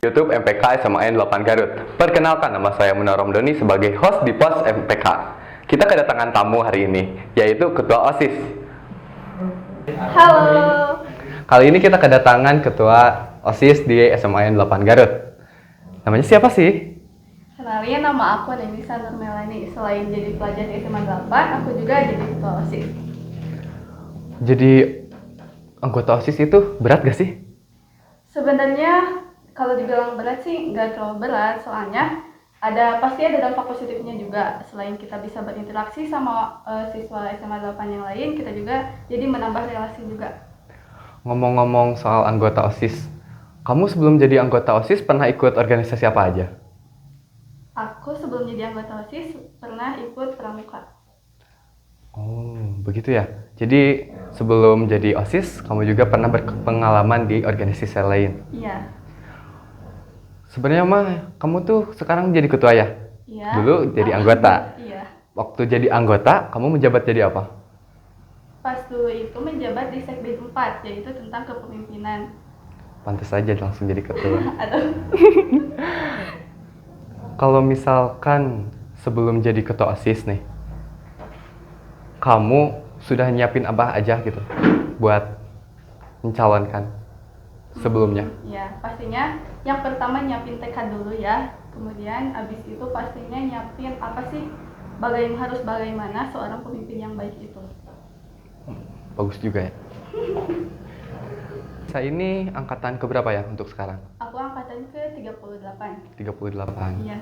YouTube MPK SMAN 8 Garut. Perkenalkan, nama saya Munawar Romdoni sebagai host di Pos MPK. Kita kedatangan tamu hari ini, yaitu Ketua OSIS. Halo. Kali ini kita kedatangan Ketua OSIS di SMAN 8 Garut. Namanya siapa sih? Kenalin, nama aku Denisa Nurmelani. Selain jadi pelajar di SMA 8, aku juga jadi ketua OSIS. Jadi anggota OSIS itu berat gak sih? Sebenarnya kalau dibilang berat sih nggak terlalu berat, soalnya pasti ada dampak positifnya juga. Selain kita bisa berinteraksi sama siswa SMA 8 yang lain, kita juga jadi menambah relasi juga. Ngomong-ngomong soal anggota OSIS, kamu sebelum jadi anggota OSIS pernah ikut organisasi apa aja? Aku sebelum jadi anggota OSIS pernah ikut pramuka. Oh, begitu ya. Jadi sebelum jadi OSIS, kamu juga pernah berpengalaman di organisasi lain. Iya. Sebenarnya mah kamu tuh sekarang jadi ketua ya? Iya. Dulu jadi anggota. Iya. Waktu jadi anggota, kamu menjabat jadi apa? Pas dulu itu menjabat di Sekbid 4, yaitu tentang kepemimpinan. Pantas aja langsung jadi ketua. Aduh. Kalau misalkan sebelum jadi ketua OSIS nih, kamu sudah nyiapin apa aja gitu buat mencalonkan sebelumnya? Ya, pastinya yang pertama nyiapin tekad dulu ya. Kemudian abis itu pastinya nyiapin apa sih bagaimana seorang pemimpin yang baik itu. Bagus juga ya. Saya ini angkatan keberapa ya untuk sekarang? Aku angkatan ke 38. 38. Iya.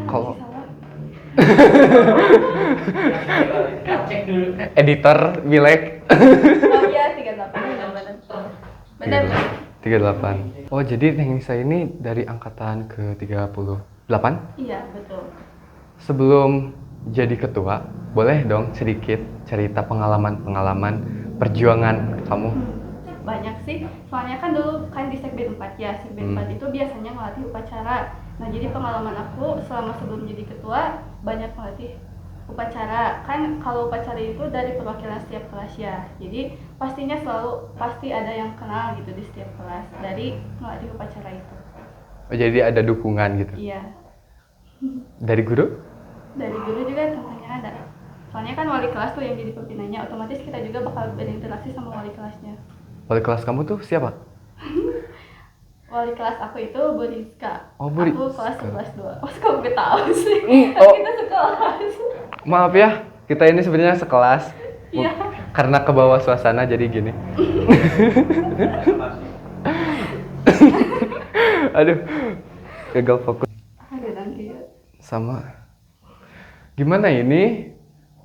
Kalau- salah. Cek dulu. Editor Milek. Oh iya, 38. Benar. 38. Oh, jadi Neng Nisa ini dari angkatan ke 38? Iya, betul. Sebelum jadi ketua, boleh dong sedikit cerita pengalaman perjuangan kamu? Banyak sih, soalnya kan dulu kan di Sekbid 4 ya. Sekbid 4 itu biasanya ngelatih upacara. Nah, jadi pengalaman aku selama sebelum jadi ketua banyak ngelatih upacara. Kan kalau upacara itu dari perwakilan setiap kelas ya. Jadi pastinya pasti ada yang kenal gitu di setiap kelas dari ngelatih upacara itu. Oh, jadi ada dukungan gitu. Iya. Dari guru? Dari guru juga tentunya ada. Soalnya kan wali kelas tuh yang jadi pimpinannya, otomatis kita juga bakal berinteraksi sama wali kelasnya. Wali kelas kamu tuh siapa? Wali kelas aku itu Bu Rizka. Oh, Bu Aku Rizka. kelas 11-2. Oh, kok gue tahu sih? Oh. Kita sekelas. Maaf ya, kita ini sebenarnya sekelas. Iya. Karena ke bawah suasana jadi gini. Aduh, gagal fokus. Ada nanti ya. Sama. Gimana ini?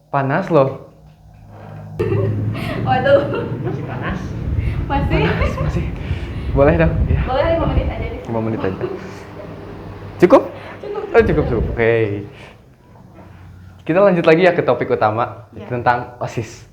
Panas loh. Waduh. Masih panas. Masih? Masih. Boleh dong? Ya, Boleh 5 menit aja di 5 menit aja. Cukup? Cukup. Oh, cukup. Oke. Kita lanjut lagi ya ke topik utama Ya. tentang OSIS.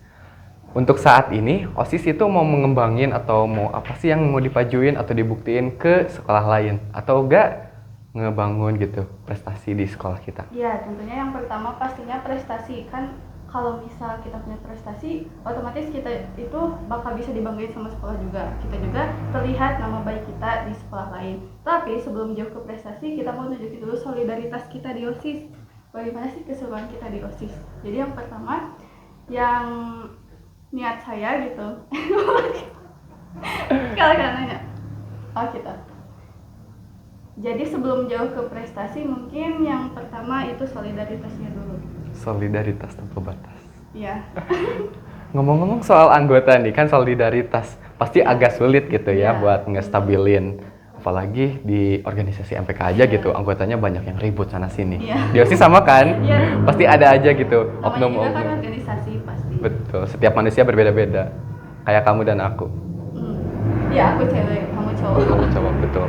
Untuk saat ini, OSIS itu mau mengembangin atau mau apa sih yang mau dipajuin atau dibuktiin ke sekolah lain? Atau enggak ngebangun gitu prestasi di sekolah kita? Ya, tentunya yang pertama pastinya prestasi. Kan kalau misal kita punya prestasi, otomatis kita itu bakal bisa dibanggain sama sekolah juga. Kita juga terlihat nama baik kita di sekolah lain. Tapi sebelum jauh ke prestasi, kita mau nunjukin dulu solidaritas kita di OSIS. Bagaimana sih keseruan kita di OSIS? Jadi yang pertama, yang niat saya gitu. Kalian nanya, oh kita. Jadi sebelum jauh ke prestasi, mungkin yang pertama itu solidaritasnya dulu. Solidaritas tanpa batas. Iya. Ngomong-ngomong soal anggota nih, kan solidaritas pasti agak sulit gitu ya Iya. buat ngestabilin. Apalagi di organisasi MPK aja gitu, anggotanya banyak yang ribut sana sini. Iya. Di OSIS sama kan? Iya. Pasti ada aja gitu, Namanya juga kan oknum-oknum. organisasi pasti. Betul, setiap manusia berbeda-beda. Kayak kamu dan aku. Ya, aku cewek, kamu cowok. Kamu coba, betul.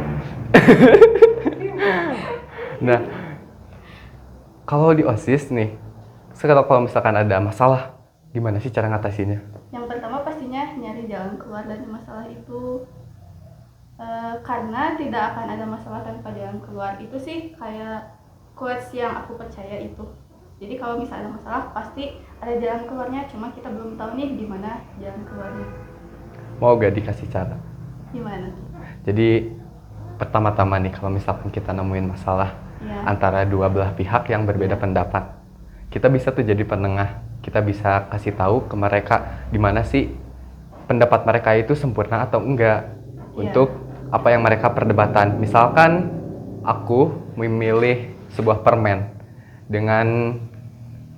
Nah, kalau di OSIS nih, kalau misalkan ada masalah, gimana sih cara ngatasinnya? Yang pertama pastinya nyari jalan keluar dari masalah itu. Karena tidak akan ada masalah tanpa jalan keluar. Itu sih kayak quotes yang aku percaya itu. Jadi kalau misalnya ada masalah pasti ada jalan keluarnya, cuma kita belum tahu nih gimana jalan keluarnya. Mau gak dikasih cara? Gimana? Jadi pertama-tama nih kalau misalkan kita nemuin masalah Ya. antara dua belah pihak yang berbeda pendapat, kita bisa tuh jadi penengah. Kita bisa kasih tahu ke mereka di mana sih pendapat mereka itu sempurna atau enggak untuk apa yang mereka perdebatan. Misalkan aku memilih sebuah permen dengan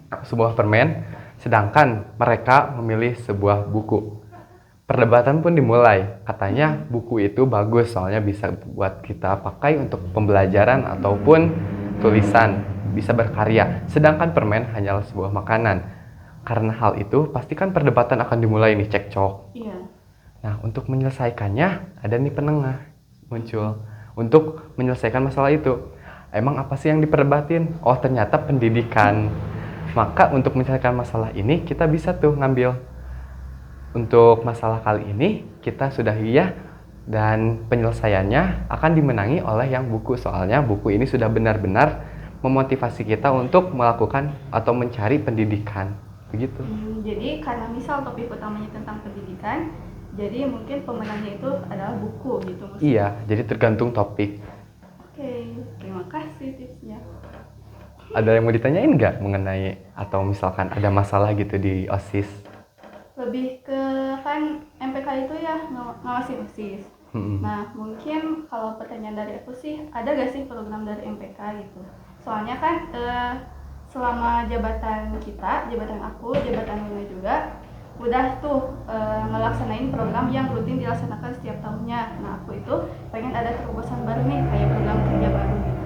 sebuah permen, sedangkan mereka memilih sebuah buku. Perdebatan pun dimulai. Katanya buku itu bagus soalnya bisa buat kita pakai untuk pembelajaran ataupun tulisan, bisa berkarya. Sedangkan permen hanyalah sebuah makanan. Karena hal itu, pastikan perdebatan akan dimulai nih, cekcok. Iya. Nah, untuk menyelesaikannya, ada nih penengah muncul. Untuk menyelesaikan masalah itu, emang apa sih yang diperdebatin? Oh, ternyata pendidikan. Maka untuk menyelesaikan masalah ini, kita bisa tuh ngambil. Untuk masalah kali ini, kita sudah iya dan penyelesaiannya akan dimenangi oleh yang buku. Soalnya buku ini sudah benar-benar memotivasi kita untuk melakukan atau mencari pendidikan. Begitu. Jadi karena misal topik utamanya tentang pendidikan, jadi mungkin pemenangnya itu adalah buku gitu maksudnya. Iya, jadi tergantung topik. Oke, terima kasih tipsnya. Ada yang mau ditanyain nggak mengenai atau misalkan ada masalah gitu di OSIS? Lebih ke kan MPK itu ya ngawasin OSIS. Nah, mungkin kalau pertanyaan dari aku sih, ada gak sih program dari MPK gitu? Soalnya kan selama jabatan kita, jabatan aku, jabatan Luna juga, udah tuh ngelaksanain program yang rutin dilaksanakan setiap tahunnya. Nah, aku itu pengen ada terobosan baru nih, kayak program kerja baru gitu.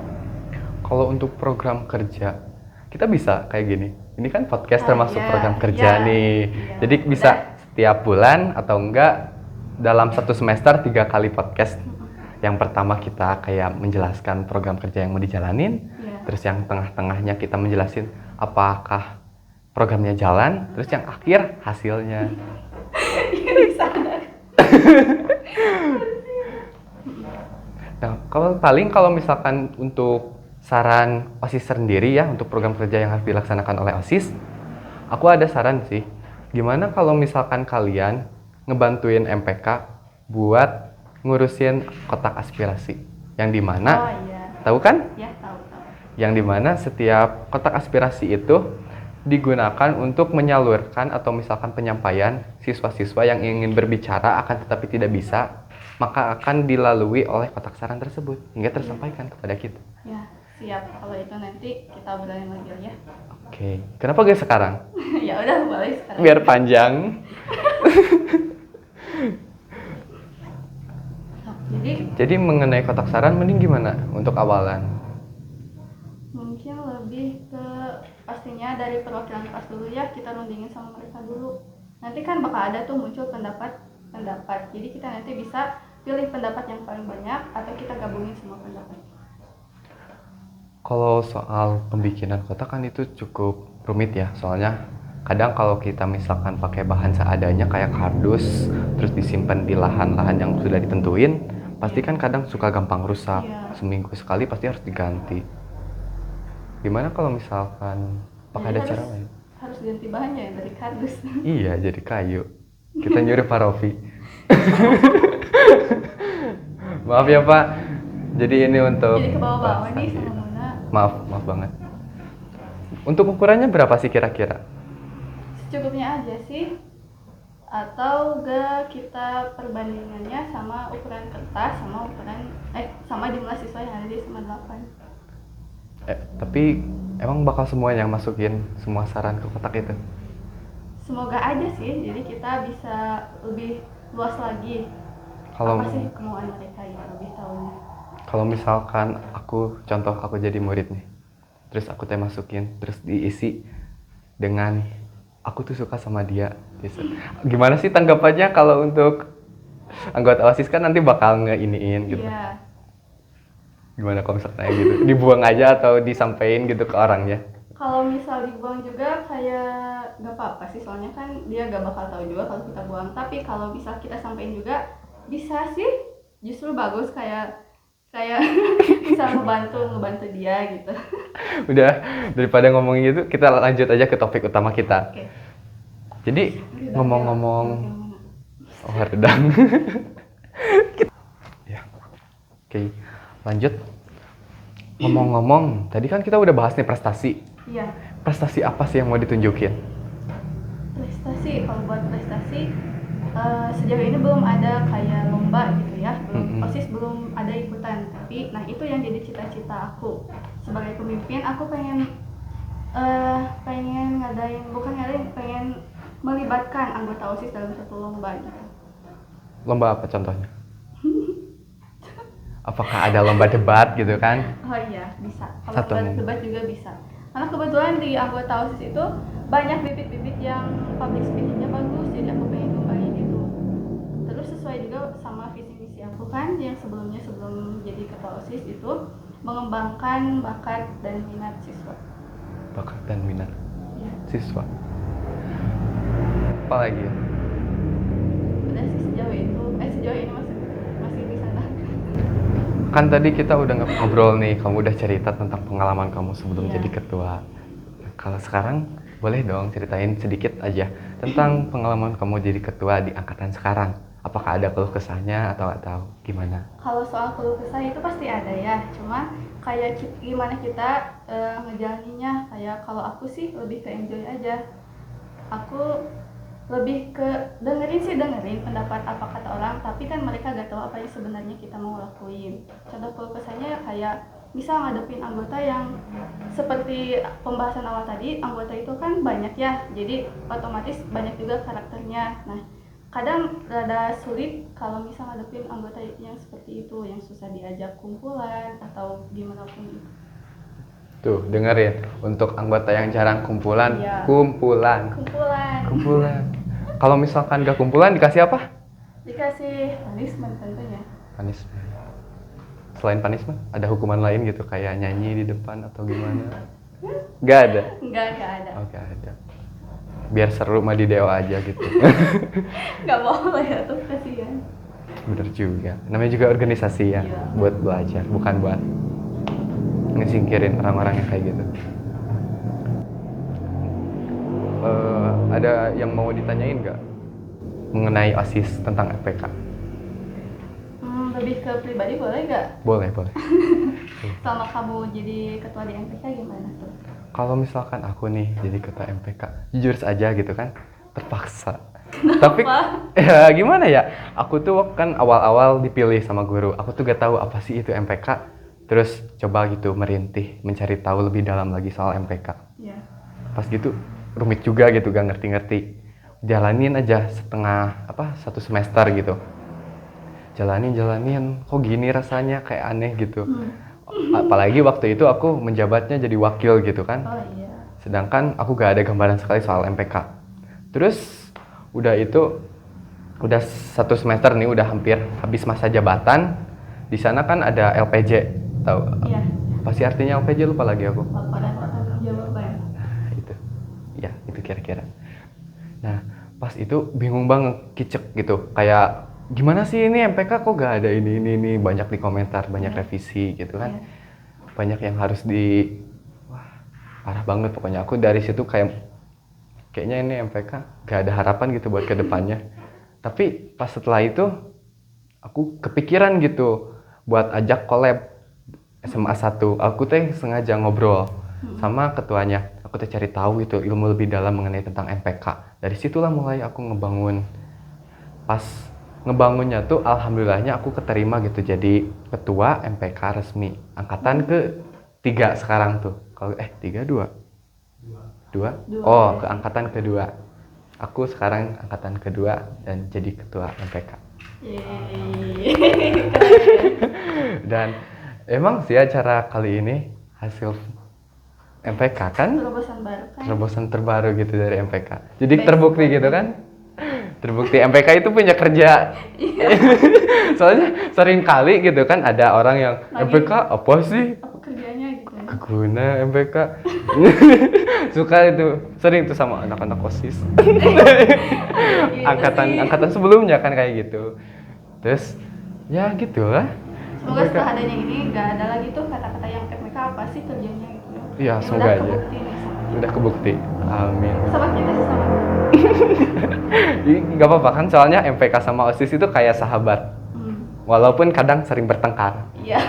Kalau untuk program kerja, kita bisa kayak gini. Ini kan podcast termasuk iya, program kerja iya, nih. iya. Jadi bisa setiap bulan atau enggak dalam satu semester 3 kali podcast. Yang pertama kita kayak menjelaskan program kerja yang mau dijalanin. Iya. Terus yang tengah-tengahnya kita menjelasin apakah programnya jalan. Terus yang akhir hasilnya. Bisa ada. Nah, kalau misalkan untuk saran OSIS sendiri ya, untuk program kerja yang harus dilaksanakan oleh OSIS, aku ada saran sih. Gimana kalau misalkan kalian ngebantuin MPK buat ngurusin kotak aspirasi, yang dimana, Oh iya. tahu kan? Ya, tahu. Yang dimana setiap kotak aspirasi itu digunakan untuk menyalurkan atau misalkan penyampaian siswa-siswa yang ingin berbicara akan tetapi tidak bisa, maka akan dilalui oleh kotak saran tersebut hingga tersampaikan kepada kita. Ya, siap. Kalau itu nanti kita obrolin lagi ya. Oke, kenapa gak sekarang? Ya udah, boleh sekarang. Biar panjang. Jadi mengenai kotak saran mending gimana untuk awalan? Mungkin lebih ke pastinya dari perwakilan kelas dulu ya, kita rundingin sama mereka dulu. Nanti kan bakal ada tuh muncul pendapat. Jadi kita nanti bisa pilih pendapat yang paling banyak atau kita gabungin semua pendapat. Kalau soal pembikinan kotak kan itu cukup rumit ya, soalnya kadang kalau kita misalkan pakai bahan seadanya kayak kardus terus disimpan di lahan-lahan yang sudah ditentuin, pasti kan kadang suka gampang rusak. Iya. Seminggu sekali pasti harus diganti. Gimana kalau misalkan pakai ada Jadi cara lain? harus ganti bahannya ya, dari kardus. Iya, jadi kayu. Kita nyuruh Pak Rofi. Maaf ya Pak. Jadi ini untuk Jadi ke bawah-bawah nih sama Mona. Maaf banget. Untuk ukurannya berapa sih kira-kira? Secukupnya aja sih. Atau gak kita perbandingannya sama ukuran kertas sama sama jumlah siswa yang ada di SMA 8. Tapi emang bakal semuanya yang masukin semua saran ke kotak itu? Semoga aja sih, jadi kita bisa lebih luas lagi. Kalau apa sih kemauan mereka ya, lebih tahunya. Kalau misalkan aku jadi murid nih, terus aku masukin, terus diisi dengan aku tuh suka sama dia. Gimana sih tanggapannya kalau untuk anggota OSIS kan nanti bakal ngeiniin gitu? Iya. Gimana kalau misalnya gitu? Dibuang aja atau disampaikan gitu ke orangnya? Kalau misal dibuang juga kayak gak apa-apa sih, soalnya kan dia gak bakal tahu juga kalau kita buang. Tapi kalau misal kita sampein juga bisa sih, justru bagus kayak bisa ngebantu dia gitu. Udah, daripada ngomongin gitu, kita lanjut aja ke topik utama kita. Oke. Jadi ngomong-ngomong, redang. Ya. Oke, lanjut. Ngomong-ngomong, tadi kan kita udah bahas nih prestasi. Iya. Prestasi apa sih yang mau ditunjukin? Prestasi, kalau buat prestasi sejauh ini belum ada kayak lomba gitu ya, belum OSIS belum ada ikutan, tapi nah itu yang jadi cita-cita aku sebagai pemimpin. Aku pengen pengen melibatkan anggota OSIS dalam satu lomba gitu. Lomba apa contohnya? Apakah ada lomba debat gitu kan? Oh iya, bisa. Satu Kalau nih. debat juga bisa. Karena kebetulan di anggota OSIS itu banyak bibit-bibit yang public speaking-nya bagus, jadi aku pengen ngembangin itu. Terus sesuai juga sama visi misi aku kan, yang sebelum jadi ketua OSIS itu mengembangkan bakat dan minat siswa. Bakat dan minat Ya. siswa. Apa lagi ya? Udah sih sejauh ini masih di sana. Kan tadi kita udah ngobrol nih, kamu udah cerita tentang pengalaman kamu sebelum Iya. jadi ketua. Kalau sekarang boleh dong ceritain sedikit aja tentang pengalaman kamu jadi ketua di angkatan sekarang. Apakah ada keluh kesahnya atau gimana? Kalau soal keluh kesah itu pasti ada ya, cuma kayak gimana kita ngejalaninnya. Kayak kalau aku sih lebih ke enjoy aja. Aku lebih ke dengerin pendapat apa kata orang, tapi kan mereka gak tahu apa yang sebenarnya kita mau lakuin. Contoh keluh kesahnya kayak misal ngadepin anggota yang seperti pembahasan awal tadi, anggota itu kan banyak ya, jadi otomatis banyak juga karakternya. Nah, kadang rada sulit kalau misal ngadepin anggota yang seperti itu, yang susah diajak kumpulan atau gimana pun itu. Tuh, dengerin. Untuk anggota yang jarang kumpulan, Iya. kumpulan. Kalau misalkan gak kumpulan dikasih apa? Dikasih punishment tentunya. Punishment. Selain punishment, ada hukuman lain gitu kayak nyanyi di depan atau gimana? Gak ada. Enggak ada. Oh, gak ada. Biar seru mah di Dewa aja gitu. Nggak boleh ya tuh, kasihan. Bener juga. Namanya juga organisasi ya, Iya. buat belajar, bukan buat ngesingkirin orang-orang yang kayak gitu. Ada yang mau ditanyain nggak mengenai OSIS tentang FPK? Lebih ke pribadi boleh nggak? Boleh. Selama kamu jadi ketua di MPK gimana tuh? Kalau misalkan aku nih jadi ketua MPK, jujur saja gitu kan, terpaksa. Tapi ya gimana ya? Aku tuh kan awal-awal dipilih sama guru. Aku tuh gak tahu apa sih itu MPK. Terus coba gitu merintih, mencari tahu lebih dalam lagi soal MPK. Iya. Pas gitu rumit juga gitu, gak ngerti-ngerti. Jalanin aja satu semester gitu. Jalanin, kok gini rasanya, kayak aneh gitu. Apalagi waktu itu aku menjabatnya jadi wakil gitu kan. Oh iya. Sedangkan aku gak ada gambaran sekali soal MPK. Terus udah satu semester nih, udah hampir habis masa jabatan. Di sana kan ada LPJ, tahu? Iya. Apa sih artinya LPJ, lupa lagi aku. Laporan pertanggung jawaban. Itu. Ya, itu kira-kira. Nah, pas itu bingung banget, kicek gitu. Kayak gimana sih ini MPK kok gak ada ini banyak di komentar, banyak revisi gitu kan. Banyak yang harus parah banget pokoknya. Aku dari situ kayaknya ini MPK gak ada harapan gitu buat kedepannya. Tapi pas setelah itu aku kepikiran gitu buat ajak collab SMA 1. Aku sengaja ngobrol sama ketuanya. Aku cari tahu itu ilmu lebih dalam mengenai tentang MPK. Dari situlah mulai aku ngebangun. Pas ngebangunnya tuh alhamdulillahnya aku keterima gitu jadi ketua MPK resmi angkatan ke-3 sekarang tuh. Kalau 2? Oh, ke angkatan kedua. Aku sekarang angkatan kedua dan jadi ketua MPK. Dan emang sih acara kali ini hasil MPK kan? Terobosan terbaru gitu dari MPK. Jadi terbukti gitu kan? Terbukti MPK itu punya kerja. Soalnya sering kali gitu kan ada orang yang MPK apa sih? Apa kerjanya gitu? Keguna MPK. Suka itu sering tuh sama anak-anak OSIS. angkatan sebelumnya kan kayak gitu. Terus ya gitulah. Semoga setelah adanya ini nggak ada lagi tuh kata-kata yang MPK apa sih kerjanya gitu. Iya, semoga aja. Kebukti nih Udah kebukti. Amin. sama kita sih sama. Gak apa-apa kan soalnya MPK sama OSIS itu kayak sahabat. Walaupun kadang sering bertengkar. Iya.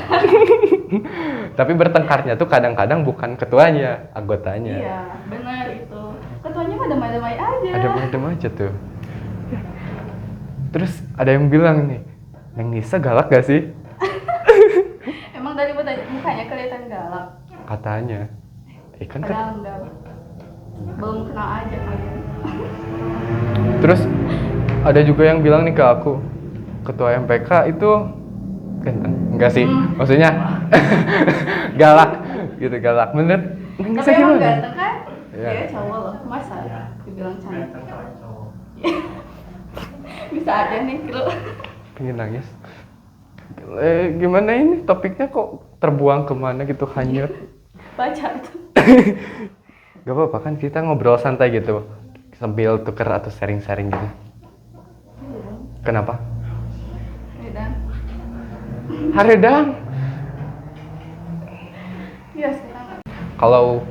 Tapi bertengkarnya tuh kadang-kadang bukan ketuanya, anggotanya. Iya, benar itu. Ketuanya mah damai-damai aja. Ada macam aja tuh. Terus ada yang bilang nih, Neng Nisa galak gak sih? Emang dari mukanya kelihatan galak. Katanya. Kan Padahal enggak. Belum kenal aja kalian. Terus ada juga yang bilang nih ke aku, ketua MPK itu ganteng. Enggak sih, maksudnya galak gitu, galak. Menurut Neng Nisa Tapi emang gimana? ganteng kan? Iya. Dia cowok loh, masa Iya. dibilang cantik. Ganteng kalau cowok. Bisa aja nih, Kru. Pengen nangis. Gimana ini topiknya kok terbuang kemana gitu, hanyut. Baca tuh. Gak apa-apa kan, kita ngobrol santai gitu sambil tuker atau sharing-sharing gitu. Kenapa? Udah. Haredang. Iya, sekarang. Kalau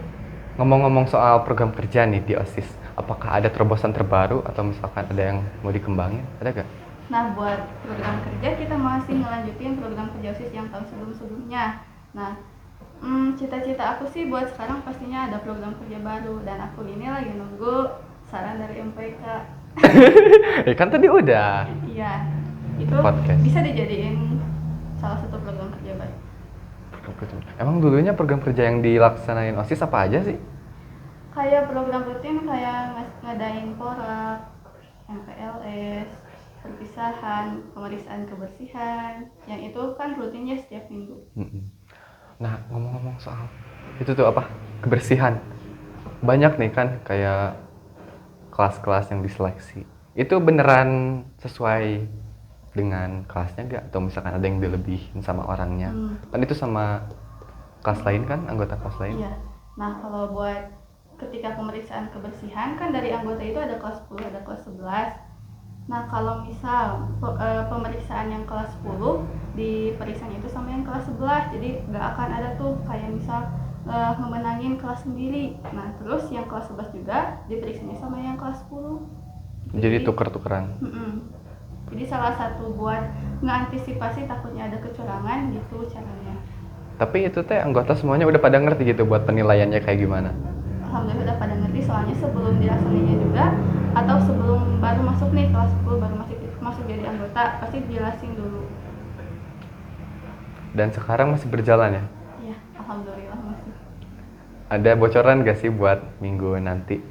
ngomong-ngomong soal program kerja nih di OSIS, apakah ada terobosan terbaru atau misalkan ada yang mau dikembangin? Ada gak? Nah, buat program kerja kita masih ngelanjutin program kerja OSIS yang tahun sebelum-sebelumnya. Nah, cita-cita aku sih buat sekarang pastinya ada program kerja baru, dan aku ini lagi nunggu saran dari MPK. Kan tadi udah. Iya, itu Podcast. bisa dijadiin salah satu program kerja baru. Emang dulunya program kerja yang dilaksanain OSIS apa aja sih? Kayak program rutin kayak ngadain porak, MPLS, perpisahan, pemeriksaan kebersihan, yang itu kan rutinnya setiap minggu. Nah, ngomong-ngomong soal itu tuh apa? Kebersihan. Banyak nih kan kayak kelas-kelas yang diseleksi. Itu beneran sesuai dengan kelasnya gak? Atau misalkan ada yang dilebihin sama orangnya? Kan itu sama kelas lain kan, anggota kelas lain? Iya. Nah, kalau buat ketika pemeriksaan kebersihan kan dari anggota itu ada kelas 10, ada kelas 11. Nah, kalau misal pemeriksaan yang kelas 10 diperiksanya itu sama yang kelas 11, jadi nggak akan ada tuh kayak misal memenangin kelas sendiri. Nah, terus yang kelas 11 juga diperiksanya sama yang kelas 10. Jadi tuker-tukeran. Jadi salah satu buat ngantisipasi takutnya ada kecurangan gitu caranya. Tapi itu teh anggota semuanya udah pada ngerti gitu buat penilaiannya kayak gimana? Alhamdulillah udah pada ngerti, soalnya sebelum dilaksanainnya juga atau sebelum baru masuk nih kelas 10 baru masuk jadi anggota pasti dijelasin dulu. Dan sekarang masih berjalan ya? Iya, alhamdulillah masih. Ada bocoran gak sih buat minggu nanti?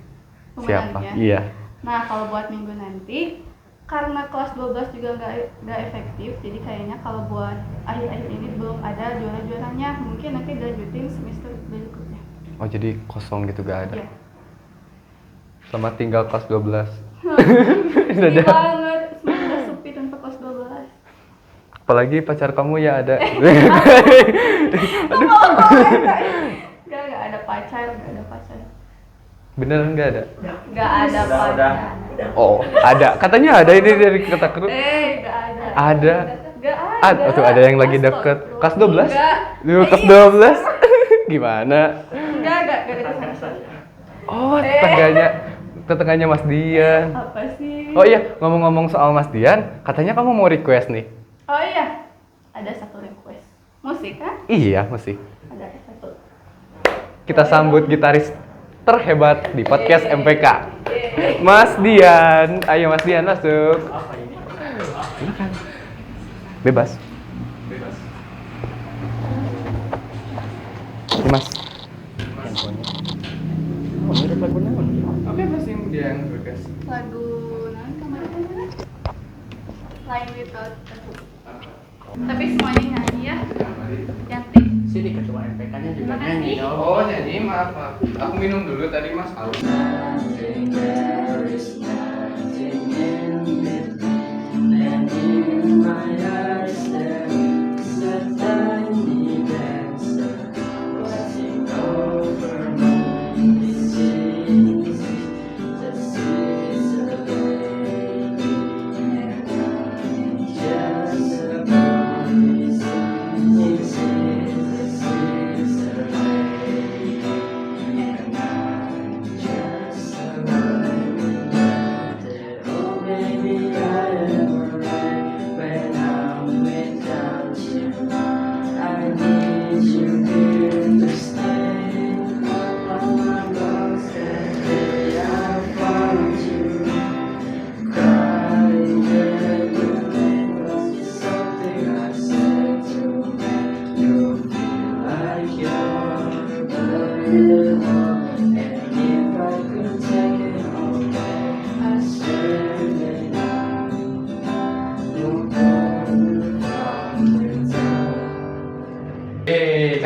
Siapa? Pemenangnya. Iya. Nah, kalau buat minggu nanti karena kelas 12 juga nggak efektif, jadi kayaknya kalau buat akhir-akhir ini belum ada juara-juaranya, mungkin nanti dilanjutin semester berikutnya. Oh, jadi kosong gitu, gak ada? Iya. Selamat tinggal kelas 12. Sedih banget, semoga sepi tanpa kelas 12. Apalagi pacar kamu ya ada. Gak ada pacar, gak ada pacar. Beneran gak ada? Gak ada pacar. Oh, ada. Katanya ada ini dari kata kru. Gak ada. Ada. Gak ada. Tuh ada yang lagi deket. Kelas 12? Enggak. Duh, kelas 12? Gimana? Enggak ada sama sekali. Oh, tetangganya Mas Dian. Apa sih? Oh iya, ngomong-ngomong soal Mas Dian, katanya kamu mau request nih. Oh iya, ada satu request. Musik kan? Iya, mesti. Ada satu. Kita sambut gitaris terhebat di podcast MPK. Mas Dian. Ayo Mas Dian masuk. Apa ini? Silakan. Bebas. Ini Mas. Handphonenya. Oh, ini ada lagu naon? Apa Mas yang dia yang request? Lagu nanti kemarin mana? Lain Without Tattoo. Tapi semuanya nyanyi ya. Cantik. Sini ketua MPK-nya juga Makasih. nyanyi dong. Oh, nyanyi, maaf. Aku minum dulu tadi Mas.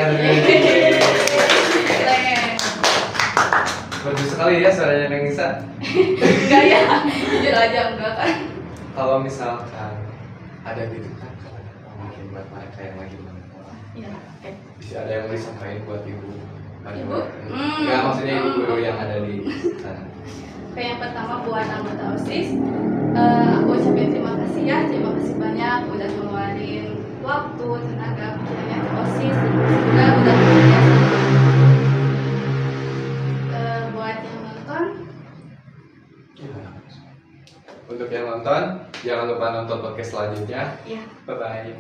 tangan dulu. Bagus sekali ya suaranya Neng Nisa. Enggak ya, jujur aja enggak kan. Kalau misalkan ada gitu kan, mungkin buat mereka yang lagi menonton, Iya, oke. bisa ada yang mau disampaikan buat ibu. Ibu? Enggak, maksudnya ibu guru yang ada di sana. Oke, yang pertama buat anggota OSIS, aku ucapin terima kasih ya, terima kasih banyak udah ngeluarin waktu, tenaga, pikirannya ke OSIS, juga udah bekerja sama. Buat yang nonton, Untuk yang nonton, jangan lupa nonton podcast selanjutnya. ya Bye bye.